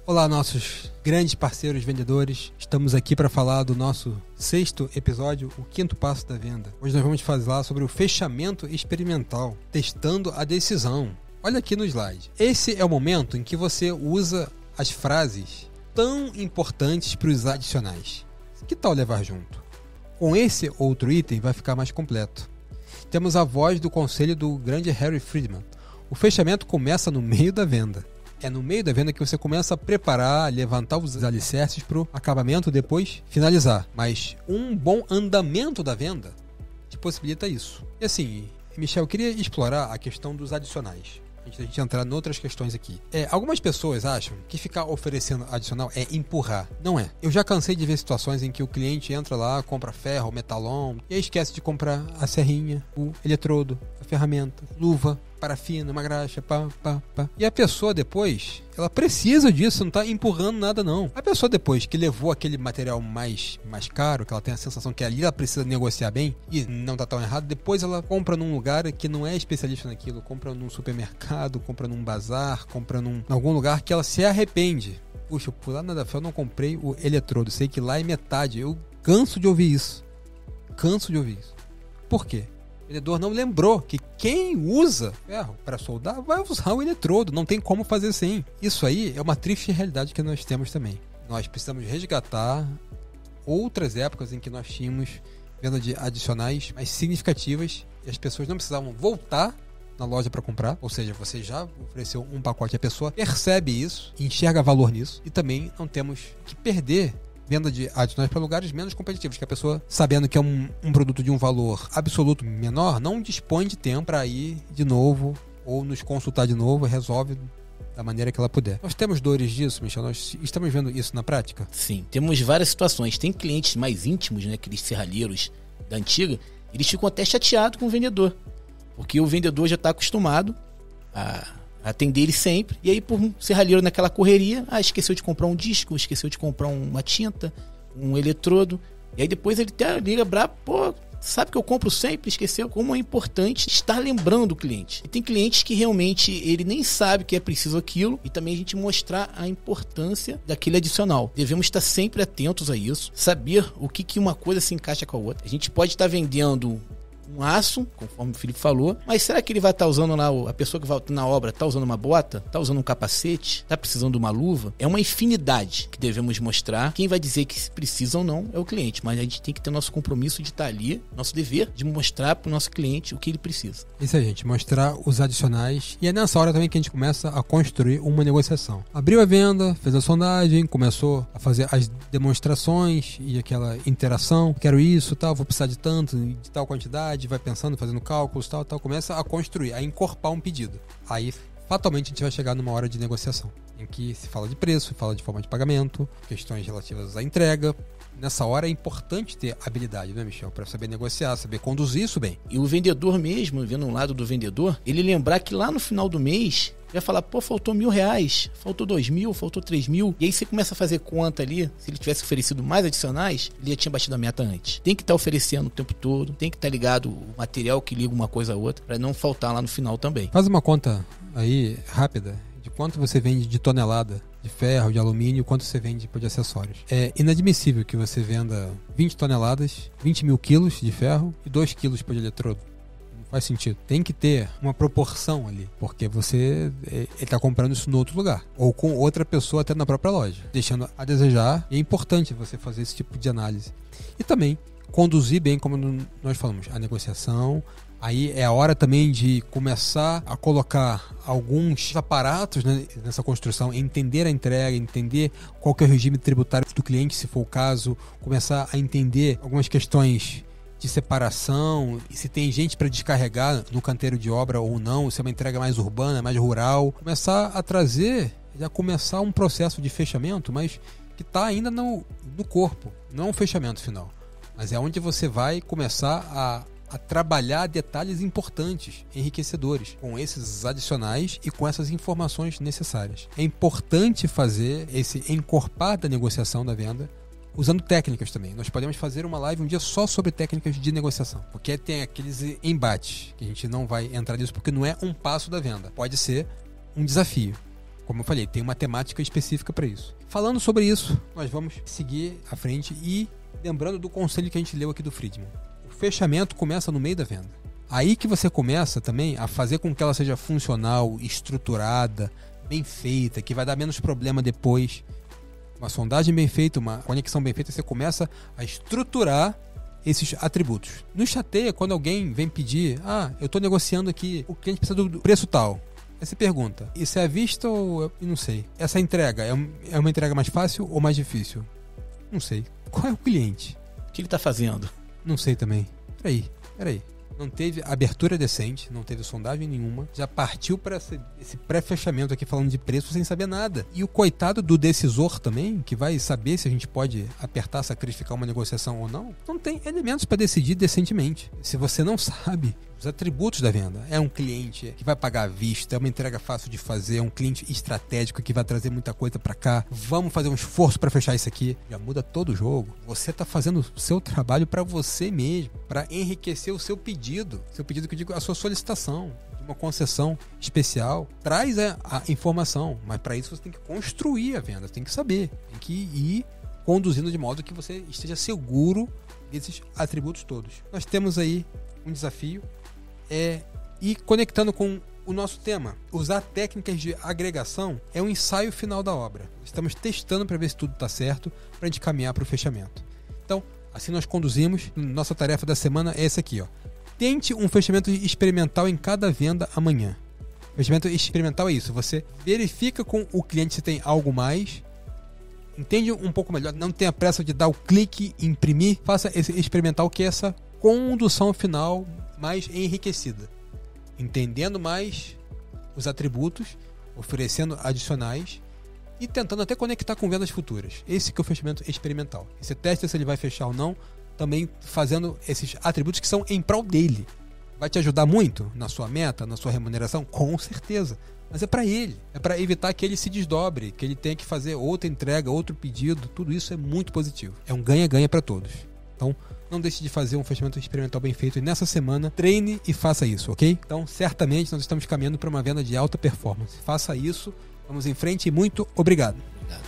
Olá, nossos grandes parceiros vendedores. Estamos aqui para falar do nosso 6º episódio, o 5º passo da venda. Hoje nós vamos falar sobre o fechamento experimental, testando a decisão. Olha aqui no slide. Esse é o momento em que você usa as frases tão importantes para os adicionais. Que tal levar junto? Com esse outro item vai ficar mais completo. Temos a voz do conselho do grande Harry Friedman. O fechamento começa no meio da venda. É no meio da venda que você começa a preparar, levantar os alicerces para o acabamento, depois finalizar. Mas um bom andamento da venda te possibilita isso. E assim, Michel, eu queria explorar a questão dos adicionais. Antes da gente entrar em outras questões aqui. Algumas pessoas acham que ficar oferecendo adicional é empurrar. Não é. Eu já cansei de ver situações em que o cliente entra lá, compra ferro, metalon, e aí esquece de comprar a serrinha, o eletrodo, a ferramenta, luva, parafina, uma graxa, pá. E a pessoa depois, ela precisa disso, não tá empurrando nada não. A pessoa depois que levou aquele material mais caro, que ela tem a sensação que ali ela precisa negociar bem, e não tá tão errado, depois ela compra num lugar que não é especialista naquilo, compra num supermercado, compra num bazar, compra em algum lugar que ela se arrepende. Puxa, por lá nada, eu não comprei o eletrodo, sei que lá é metade. Eu canso de ouvir isso. Por quê? O vendedor não lembrou que quem usa ferro para soldar vai usar o eletrodo, não tem como fazer sem. Isso aí é uma triste realidade que nós temos também. Nós precisamos resgatar outras épocas em que nós tínhamos venda de adicionais mais significativas e as pessoas não precisavam voltar na loja para comprar, ou seja, você já ofereceu um pacote, a pessoa percebe isso, enxerga valor nisso, e também não temos que perder venda de adicionais para lugares menos competitivos, que a pessoa, sabendo que é um produto de um valor absoluto menor, não dispõe de tempo para ir de novo ou nos consultar de novo, resolve da maneira que ela puder. Nós temos dores disso, Michel? Nós estamos vendo isso na prática? Sim, temos várias situações. Tem clientes mais íntimos, né, aqueles serralheiros da antiga, eles ficam até chateados com o vendedor, porque o vendedor já está acostumado a atender ele sempre, e aí por um serralheiro naquela correria, esqueceu de comprar um disco, esqueceu de comprar uma tinta, um eletrodo, e aí depois ele até liga brabo, sabe que eu compro sempre, esqueceu. Como é importante estar lembrando o cliente. E tem clientes que realmente ele nem sabe que é preciso aquilo, e também a gente mostrar a importância daquele adicional. Devemos estar sempre atentos a isso, saber o que uma coisa se encaixa com a outra. A gente pode estar vendendo um aço, conforme o Felipe falou, mas será que ele vai estar usando lá, a pessoa que vai na obra está usando uma bota, está usando um capacete, está precisando de uma luva? É uma infinidade que devemos mostrar. Quem vai dizer que precisa ou não é o cliente, mas a gente tem que ter nosso compromisso de estar ali, nosso dever de mostrar para o nosso cliente o que ele precisa. Isso aí, gente, mostrar os adicionais, e é nessa hora também que a gente começa a construir uma negociação. Abriu a venda, fez a sondagem, começou a fazer as demonstrações e aquela interação, quero isso, tal, vou precisar de tanto, de tal quantidade, vai pensando, fazendo cálculos, tal, começa a construir, a encorpar um pedido. Aí, fatalmente, a gente vai chegar numa hora de negociação, em que se fala de preço, fala de forma de pagamento, questões relativas à entrega. Nessa hora é importante ter habilidade, né, Michel? Para saber negociar, saber conduzir isso bem. E o vendedor mesmo, vendo um lado do vendedor, ele lembrar que lá no final do mês vai falar, faltou R$1.000, faltou 2.000, faltou 3.000. E aí você começa a fazer conta ali, se ele tivesse oferecido mais adicionais, ele já tinha batido a meta antes. Tem que estar oferecendo o tempo todo, tem que estar ligado o material que liga uma coisa a outra, para não faltar lá no final também. Faz uma conta aí, rápida, de quanto você vende de tonelada de ferro, de alumínio, quanto você vende de acessórios. É inadmissível que você venda 20 toneladas, 20.000 quilos de ferro e 2 quilos de eletrodo. Faz sentido. Tem que ter uma proporção ali, porque ele está comprando isso no outro lugar, ou com outra pessoa até na própria loja, deixando a desejar. E é importante você fazer esse tipo de análise. E também conduzir bem, como nós falamos, a negociação. Aí é a hora também de começar a colocar alguns aparatos, né, nessa construção, entender a entrega, entender qual que é o regime tributário do cliente, se for o caso, começar a entender algumas questões de separação, e se tem gente para descarregar no canteiro de obra ou não, se é uma entrega mais urbana, mais rural. Começar a trazer, já começar um processo de fechamento, mas que está ainda no corpo, não um fechamento final. Mas é onde você vai começar a trabalhar detalhes importantes, enriquecedores, com esses adicionais e com essas informações necessárias. É importante fazer esse encorpar da negociação da venda usando técnicas também. Nós podemos fazer uma live um dia só sobre técnicas de negociação, porque tem aqueles embates que a gente não vai entrar nisso porque não é um passo da venda. Pode ser um desafio. Como eu falei, tem uma temática específica para isso. Falando sobre isso, nós vamos seguir à frente e lembrando do conselho que a gente leu aqui do Friedman. O fechamento começa no meio da venda. Aí que você começa também a fazer com que ela seja funcional, estruturada, bem feita, que vai dar menos problema depois. Uma sondagem bem feita, uma conexão bem feita, você começa a estruturar esses atributos. No chateia, quando alguém vem pedir, eu estou negociando aqui, o cliente precisa do preço tal. Aí você pergunta, isso é à vista ou eu não sei? Essa entrega é uma entrega mais fácil ou mais difícil? Não sei. Qual é o cliente? O que ele está fazendo? Não sei também. Peraí. Não teve abertura decente, não teve sondagem nenhuma, já partiu para esse pré-fechamento aqui falando de preço sem saber nada. E o coitado do decisor também, que vai saber se a gente pode apertar, sacrificar uma negociação ou não tem elementos para decidir decentemente. Se você não sabe os atributos da venda, é um cliente que vai pagar à vista, é uma entrega fácil de fazer, é um cliente estratégico que vai trazer muita coisa para cá, vamos fazer um esforço para fechar isso aqui, já muda todo o jogo. Você está fazendo o seu trabalho para você mesmo, para enriquecer o seu pedido que eu digo, a sua solicitação de uma concessão especial, traz a informação, mas para isso você tem que construir a venda, tem que saber, tem que ir conduzindo de modo que você esteja seguro desses atributos todos. Nós temos aí um desafio, e conectando com o nosso tema, usar técnicas de agregação é um ensaio final da obra. Estamos testando para ver se tudo está certo, para a gente caminhar para o fechamento. Então, assim nós conduzimos. Nossa tarefa da semana é essa aqui, ó. Tente um fechamento experimental em cada venda amanhã. Fechamento experimental é isso, você verifica com o cliente se tem algo mais, entende um pouco melhor, não tenha pressa de dar o clique, imprimir, faça esse experimental que é essa condução final mais enriquecida, entendendo mais os atributos, oferecendo adicionais e tentando até conectar com vendas futuras. Esse que é o fechamento experimental. Você testa se ele vai fechar ou não, também fazendo esses atributos que são em prol dele. Vai te ajudar muito na sua meta, na sua remuneração? Com certeza. Mas é para ele. É para evitar que ele se desdobre, que ele tenha que fazer outra entrega, outro pedido. Tudo isso é muito positivo. É um ganha-ganha para todos. Então, não deixe de fazer um fechamento experimental bem feito. E nessa semana, treine e faça isso, ok? Então, certamente, nós estamos caminhando para uma venda de alta performance. Faça isso. Vamos em frente e muito obrigado. Obrigado.